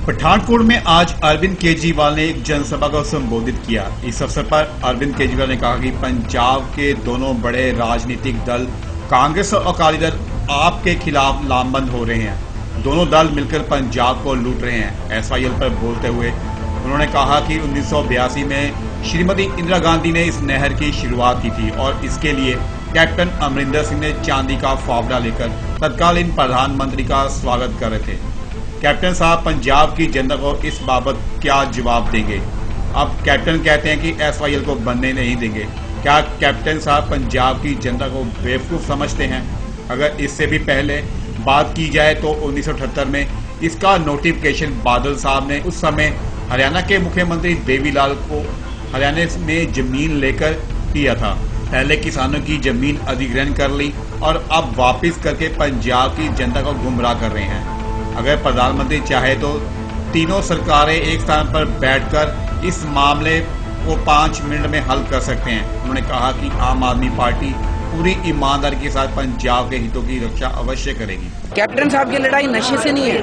पठानकोट में आज अरविंद केजरीवाल ने एक जनसभा को संबोधित किया। इस अवसर पर अरविंद केजरीवाल ने कहा कि पंजाब के दोनों बड़े राजनीतिक दल कांग्रेस और अकाली दल आपके खिलाफ लामबंद हो रहे हैं। दोनों दल मिलकर पंजाब को लूट रहे हैं। SYL पर बोलते हुए उन्होंने कहा कि 1982 में श्रीमती इंदिरा गांधी ने इस नहर की शुरुआत की थी और इसके लिए कैप्टन अमरिंदर सिंह ने चांदी का फावड़ा लेकर तत्कालीन प्रधानमंत्री का स्वागत कर रहे थे। कैप्टन साहब पंजाब की जनता को इस बाबत क्या जवाब देंगे? अब कैप्टन कहते हैं कि SYL को बनने नहीं देंगे। क्या कैप्टन साहब पंजाब की जनता को बेवकूफ समझते हैं? अगर इससे भी पहले बात की जाए तो 1978 में इसका नोटिफिकेशन बादल साहब ने उस समय हरियाणा के मुख्यमंत्री देवीलाल को हरियाणा में जमीन लेकर किया था। पहले किसानों की जमीन अधिग्रहण कर ली और अब वापस करके पंजाब की जनता को गुमराह कर रहे हैं। अगर प्रधानमंत्री चाहे तो तीनों सरकारें एक स्थान पर बैठकर इस मामले को 5 मिनट में हल कर सकते हैं। उन्होंने कहा कि आम आदमी पार्टी पूरी ईमानदारी के साथ पंजाब के हितों की रक्षा अवश्य करेगी। कैप्टन साहब की लड़ाई नशे से नहीं है,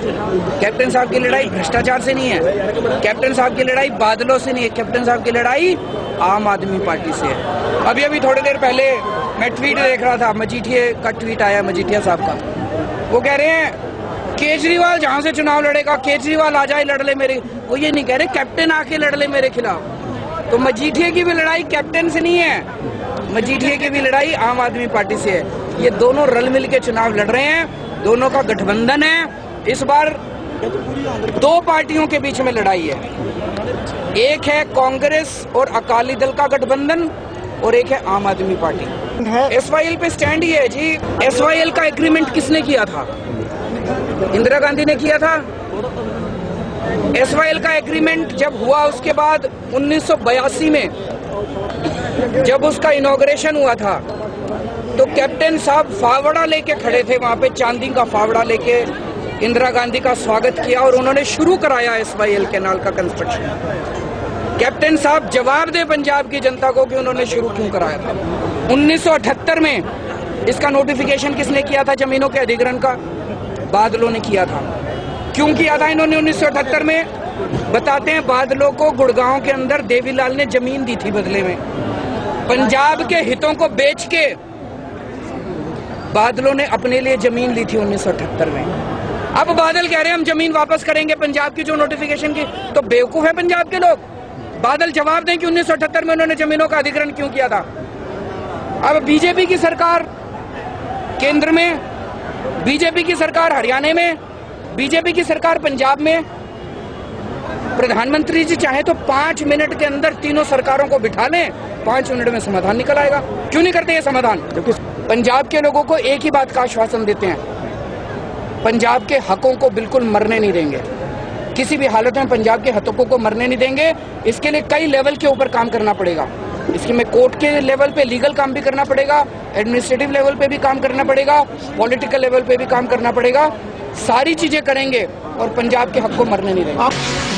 कैप्टन साहब की लड़ाई भ्रष्टाचार से नहीं है, कैप्टन साहब की लड़ाई बादलों से नहीं है, कैप्टन साहब की लड़ाई आम आदमी पार्टी से है। अभी थोड़ी देर पहले मैं ट्वीट देख रहा था, मजीठिया का ट्वीट आया, मजीठिया साहब का। वो कह रहे हैं केजरीवाल जहां से चुनाव लड़ेगा, केजरीवाल आ जाए लड़ ले मेरे, वो ये नहीं कह रहे कैप्टन आके लड़ ले मेरे खिलाफ। तो मजीठिया की भी लड़ाई कैप्टन से नहीं है, मजीठिया की भी लड़ाई आम आदमी पार्टी से है। ये दोनों रल मिल के चुनाव लड़ रहे हैं, दोनों का गठबंधन है। इस बार 2 पार्टियों के बीच में लड़ाई है, एक है कांग्रेस और अकाली दल का गठबंधन और एक है आम आदमी पार्टी। SYL पे स्टैंड ही है जी। SYL का एग्रीमेंट किसने किया था? इंदिरा गांधी ने किया था। SYL का एग्रीमेंट जब हुआ उसके बाद 1982 में जब उसका इनॉग्रेशन हुआ था तो कैप्टन साहब फावड़ा लेके खड़े थे वहां पे, चांदी का फावड़ा लेके इंदिरा गांधी का स्वागत किया और उन्होंने शुरू कराया SYL कैनाल का कंस्ट्रक्शन। कैप्टन साहब जवाब दे पंजाब की जनता को कि उन्होंने शुरू क्यों कराया था। 1978 में इसका नोटिफिकेशन किसने किया था? जमीनों के अधिग्रहण का बादलों ने किया था। क्यों किया था इन्होंने 1978 में? बताते हैं, बादलों को गुड़गांव के अंदर देवीलाल ने जमीन दी थी बदले में। पंजाब के हितों को बेच के बादलों ने अपने लिए जमीन ली थी 1978 में। अब बादल कह रहे हैं हम जमीन वापस करेंगे पंजाब की जो नोटिफिकेशन की। तो बेवकूफ है पंजाब के लोग। बादल जवाब दें कि 1978 में उन्होंने जमीनों का अधिग्रहण क्यों किया था। अब बीजेपी की सरकार केंद्र में, बीजेपी की सरकार हरियाणा में, बीजेपी की सरकार पंजाब में, प्रधानमंत्री जी चाहे तो 5 मिनट के अंदर तीनों सरकारों को बिठा लें, 5 मिनट में समाधान निकल आएगा। क्यों नहीं करते ये समाधान? क्योंकि पंजाब के लोगों को एक ही बात का आश्वासन देते हैं, पंजाब के हकों को बिल्कुल मरने नहीं देंगे, किसी भी हालत में पंजाब के हकों को मरने नहीं देंगे। इसके लिए कई लेवल के ऊपर काम करना पड़ेगा। इसके में कोर्ट के लेवल पे लीगल काम भी करना पड़ेगा, एडमिनिस्ट्रेटिव लेवल पे भी काम करना पड़ेगा, पॉलिटिकल लेवल पे भी काम करना पड़ेगा। सारी चीजें करेंगे और पंजाब के हक को मरने नहीं देंगे।